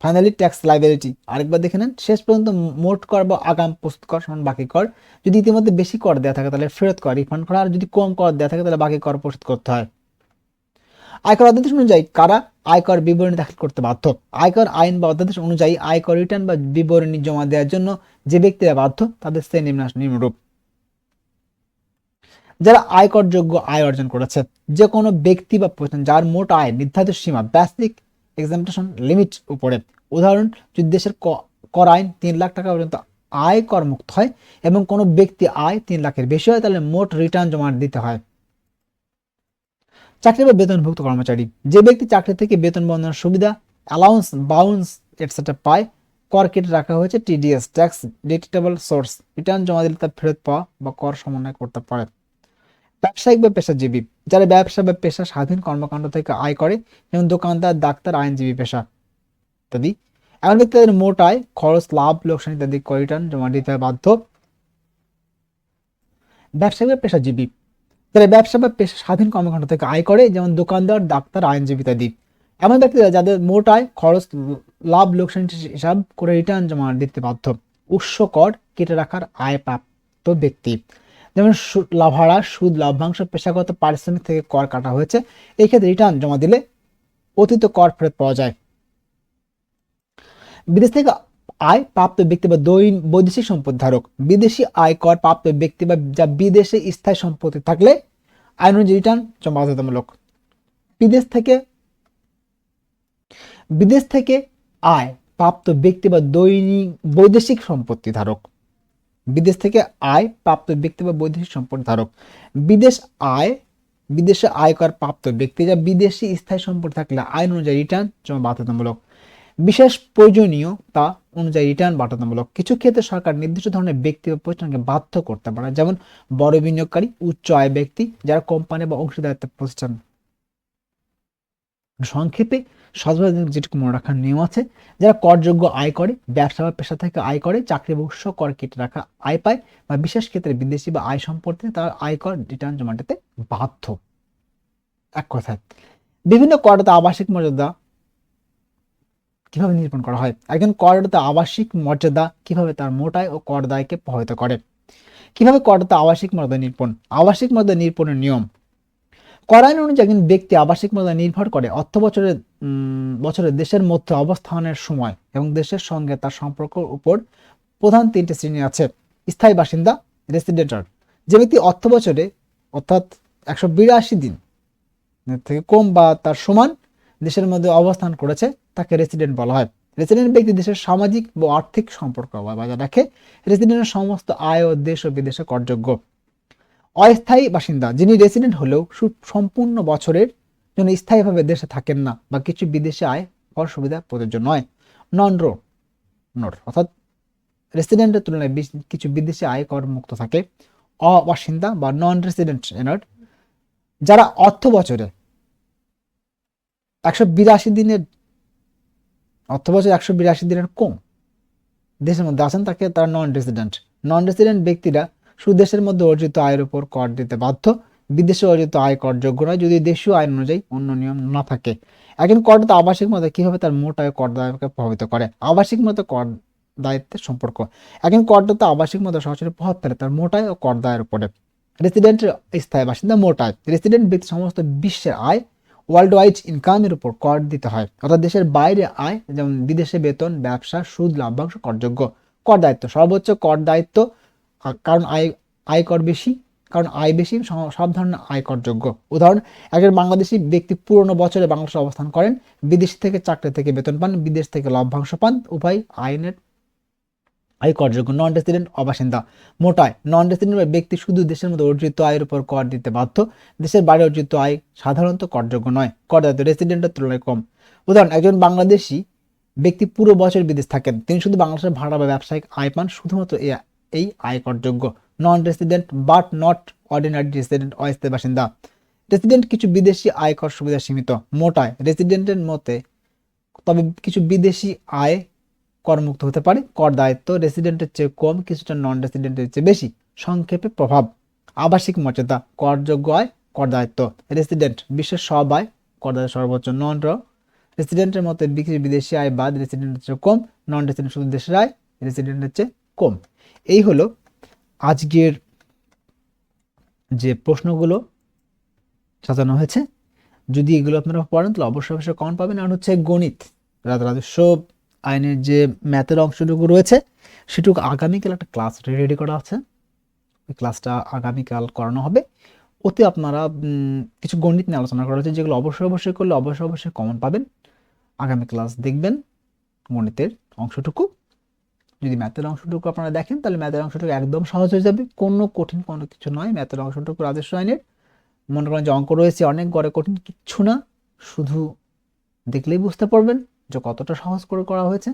ফাইনালি ট্যাক্স লায়াবিলিটি। আরেকবার দেখে নেন, শেষ পর্যন্ত মোট কর বা আগাম প্রস্তুত কর সমান বাকি কর। যদি ইতিমধ্যে বেশি কর দেওয়া থাকে তাহলে ফেরত কর, রিফান্ড করা। আর যদি কম কর দেওয়া থাকে তাহলে বাকি কর পরিশোধ করতে হয়। আয়কর অধ্যাদেশ অনুযায়ী কারা আয়কর বিবরণী দাখিল করতে বাধ্য? আয়কর আইন বা অধ্যাদেশ অনুযায়ী আয়কর রিটার্ন বা বিবরণী জমা দেওয়ার জন্য যে ব্যক্তিরা বাধ্য তাদের শ্রেণী নিম্নরূপ: যারা আয়করযোগ্য আয় অর্জন করেছে, যে কোনো ব্যক্তি বা প্রতিষ্ঠান যার মোট আয় নির্ধারিত সীমা বেসিক এক্সাম্পশন লিমিট উপরে। উদাহরণ: যদি দেশের কর আইন 3 লাখ টাকা পর্যন্ত আয় কর মুক্ত হয় এবং কোনো ব্যক্তি আয় 3 লাখের বেশি হয় তাহলে মোট রিটার্ন জমা দিতে হয়। চাকরি বা বেতনভুক্ত কর্মচারী: যে ব্যক্তি চাকরি থেকে বেতন বন্ধনের সুবিধা, অ্যালাউন্স, বাউন্স এটসেট্রা পায়, কর কেটে রাখা হয়েছে, টিডিএস ট্যাক্স ডিডক্টেবল সোর্স, রিটার্ন জমা দিলে তা ফেরত পাওয়া বা কর সমন্বয় করতে পারে। ব্যবসায়িক বা পেশাজীবী: যারা ব্যবসা বা পেশা স্বাধীন কর্মকাণ্ড থেকে আয় করে, যেমন দোকানদার, ডাক্তার, আইনজীবী পেশা ইত্যাদি। এমন ব্যক্তিদের মোট আয়, খরচ, লাভ, লোকসান ইত্যাদি রিটার্ন জমা দিতে বাধ্য। ব্যবসায়িক বা পেশাজীবী: যারা ব্যবসা বা পেশা স্বাধীন কর্মকাণ্ড থেকে আয় করে, যেমন দোকানদার, ডাক্তার, আইনজীবী ইত্যাদি। এমন ব্যক্তিরা যাদের মোট আয়, খরচ, লাভ, লোকসান হিসাব করে রিটার্ন জমা দিতে বাধ্য। উৎস কর কেটে রাখার আয় প্রাপ্ত ব্যক্তি, যেমন ভাড়া, সুদ, লভ্যাংশ, পেশাগত পারিশ্রমিক থেকে কর কাটা হয়েছে, এই ক্ষেত্রে রিটার্ন জমা দিলে অতীত কর ফেরত পাওয়া যায়। বিদেশ থেকে আয় প্রাপ্ত ব্যক্তি বা বৈদেশিক সম্পদ ধারক: বিদেশি আয়কর প্রাপ্ত ব্যক্তি বা যা বিদেশে স্থায়ী সম্পত্তি থাকলে আইন অনুযায়ী রিটার্ন জমা বাধ্যতামূলক। বিদেশ থেকে আয় প্রাপ্ত ব্যক্তি বা বৈদেশিক সম্পত্তি ধারক। বিদেশ থেকে আয় প্রাপ্ত ব্যক্তি বা বৈদেশিক সম্পত্তি ধারক। বিদেশে আয়কর প্রাপ্ত ব্যক্তি যা বিদেশি স্থায়ী সম্পত্তি থাকলে আইন অনুযায়ী রিটার্ন জমা বাধ্যতামূলক। বিশেষ প্রয়োজনীয়তা অনুযায়ী রিটার্ন বাধ্যতামূলক। কিছু ক্ষেত্রে সরকার নির্দিষ্ট ধরনের ব্যক্তি বা প্রতিষ্ঠানকে বাধ্য করতে পারে, যেমন বড় বিনিয়োগকারী, উচ্চ আয় ব্যক্তি, যারা কোম্পানি বা অংশীদারিত্ব প্রতিষ্ঠান। সংক্ষেপে সর্বসাধারণ যেটুকু মনে রাখার নিয়ম আছে: যারা করযোগ্য আয় করে, ব্যবসা বা পেশা থেকে আয় করে, চাকরি বা উৎস কর কেটে রাখা আয় পায়, বা বিশেষ ক্ষেত্রে বিদেশি বা আয় সম্পর্কে তারা আয়কর রিটার্ন জমা দিতে বাধ্য। এক কথায় বিভিন্ন করদাতা আবাসিক মর্যাদা কিভাবে নিরূপণ করা হয়? একজন করদাতা আবাসিক মর্যাদা কিভাবে তার মোট আয় ও কর দায়কে প্রভাবিত করে? কিভাবে করদাতা আবাসিক মর্যাদা নিরূপণ? আবাসিক মর্যাদা নিরূপণের নিয়ম: কর আইন অনুযায়ী একজন ব্যক্তি আবাসিক মর্যাদা নির্ভর করে অর্থ বছরে দেশের মধ্যে অবস্থানের সময় এবং দেশের সঙ্গে তার সম্পর্কের উপর। প্রধান 3টে শ্রেণী আছে: স্থায়ী বাসিন্দা, রেসিডেন্টার। যে ব্যক্তি অর্থ বছরে অর্থাৎ 182 দিন থেকে কম বা তার সমান দেশের মধ্যে অবস্থান করেছে তাকে রেসিডেন্ট বলা হয়। রেসিডেন্ট ব্যক্তি দেশের সামাজিক ও আর্থিক সম্পর্ক বজায় রাখে। রেসিডেন্টের সমস্ত আয় ও দেশ ও বিদেশে করযোগ্য। অস্থায়ী বাসিন্দা, যিনি রেসিডেন্ট হলেও সম্পূর্ণ বছরের জন্য স্থায়ীভাবে দেশে থাকেন না বা কিছু বিদেশে আয় কর সুবিধা প্রযোজ্য নয়। নন রো নোট অর্থাৎ রেসিডেন্টের তুলনায় কিছু বিদেশি আয় কর মুক্ত থাকে। অবাসিন্দা বা নন রেসিডেন্ট এনড, যারা অর্থ বছরে 182 দিনের কম দেশের মধ্যে আছেন তারা নন রেসিডেন্ট ব্যক্তিরা শুধু দেশের মধ্যে অর্জিত আয়ের উপর কর দিতে বাধ্য। বিদেশে অর্জিত আয় করযোগ্য নয় যদি দেশীয় আইন অনুযায়ী অন্য নিয়ম না থাকে। এখন করদাতা আবাসিক মতে কিভাবে তার মোট আয় করদাতাকে প্রভাবিত করে? আবাসিক মতে কর দায়িত্বের সম্পর্ক। এখন করদাতা আবাসিক মতে সরাসরি প্রভাব ফেলে তার মোট আয় ও কর দায়ের উপরে। রেসিডেন্টের স্থায়ী বাসিন্দা মোট আয়। রেসিডেন্ট ব্যক্তি সমস্ত বিশ্বের আয় ওয়ার্ল্ড ওয়াইড ইনকামের উপর কর দিতে হয়, অর্থাৎ দেশের বাইরে আয় যেমন বিদেশে বেতন, ব্যবসা, সুদ, লাভ্যাংশ করযোগ্য। কর দায়িত্ব সর্বোচ্চ কর দায়িত্ব কারণ আয় কর বেশি, আয় বেশি সব ধরনের আয় করযোগ্য। উদাহরণ, একজন বাংলাদেশি ব্যক্তি পুরনো বছরে বাংলাদেশে অবস্থান করেন, বিদেশ থেকে চাকরি থেকে বেতন পান, বিদেশ থেকে লভ্যাংশ পান, উভয় আয় করযোগ্য। নন রেসিডেন্ট অবাসিন্দা মোট আয়। নন রেসিডেন্ট ব্যক্তি শুধু দেশের মধ্যে অর্জিত আয়ের উপর কর দিতে বাধ্য। দেশের বাইরে অর্জিত আয় সাধারণত করযোগ্য নয়। কর দায়িত্ব রেসিডেন্টের তুলনায় কম। উদাহরণ, একজন বাংলাদেশি ব্যক্তি পুরো বছর বিদেশ থাকেন, তিনি শুধু বাংলাদেশের ভাড়া বা ব্যবসায়িক আয় পান, শুধুমাত্র এই আয় করযোগ্য। Non resident but not ordinary resident অস্থায়ী বাসিন্দা। রেসিডেন্ট কিছু বিদেশি আয়কর সুবিধা সীমিত। মোট আয় রেসিডেন্টের মতে তবে কিছু বিদেশি আয় করমুক্ত হতে পারে। কর দায়িত্ব রেসিডেন্টের চেয়ে কম, কিছুটা নন রেসিডেন্টের চেয়ে বেশি। সংক্ষেপে প্রভাব। আবাসিক মর্যাদা, করযোগ্য আয়, কর দায়িত্ব। রেসিডেন্ট বিশ্বের সব আয়, কর দায়িত্ব সর্বোচ্চ। নন রেসিডেন্টের মতে বিদেশি আয় বাদ রেসিডেন্টের চেয়ে কম, নন রেসিডেন্ট শুধু দেশের আয়, রেসিডেন্টের চেয়ে কম। এই হলো আজকের যে প্রশ্নগুলো সাজানো হয়েছে। যদি এগুলো আপনারা পড়েন তাহলে অবশ্যই কমন পাবেন। আর হচ্ছে গণিত, রাজস্ব আইনের যে ম্যাথের অংশটুকু রয়েছে সেটুকু আগামীকাল একটা ক্লাস রেডি করা আছে, ওই ক্লাসটা আগামীকাল করানো হবে। ওতে আপনারা কিছু গণিত নিয়ে আলোচনা করা হচ্ছে, যেগুলো অবশ্যই করলে অবশ্যই কমন পাবেন। আগামী ক্লাস দেখবেন গণিতের অংশটুকু। যদি ম্যাথের অংশটুকু আপনারা দেখেন তাহলে ম্যাথের অংশটুকু একদম সহজ হয়ে যাবে, কোনো কঠিন কোনো কিছু নয়। ম্যাথের অংশটুকু রাজস্ব আইনের মনে করেন যে অঙ্ক রয়েছে অনেক গড়ে কঠিন কিচ্ছু না, শুধু দেখলেই বুঝতে পারবেন যে কতটা সহজ করে করা হয়েছে।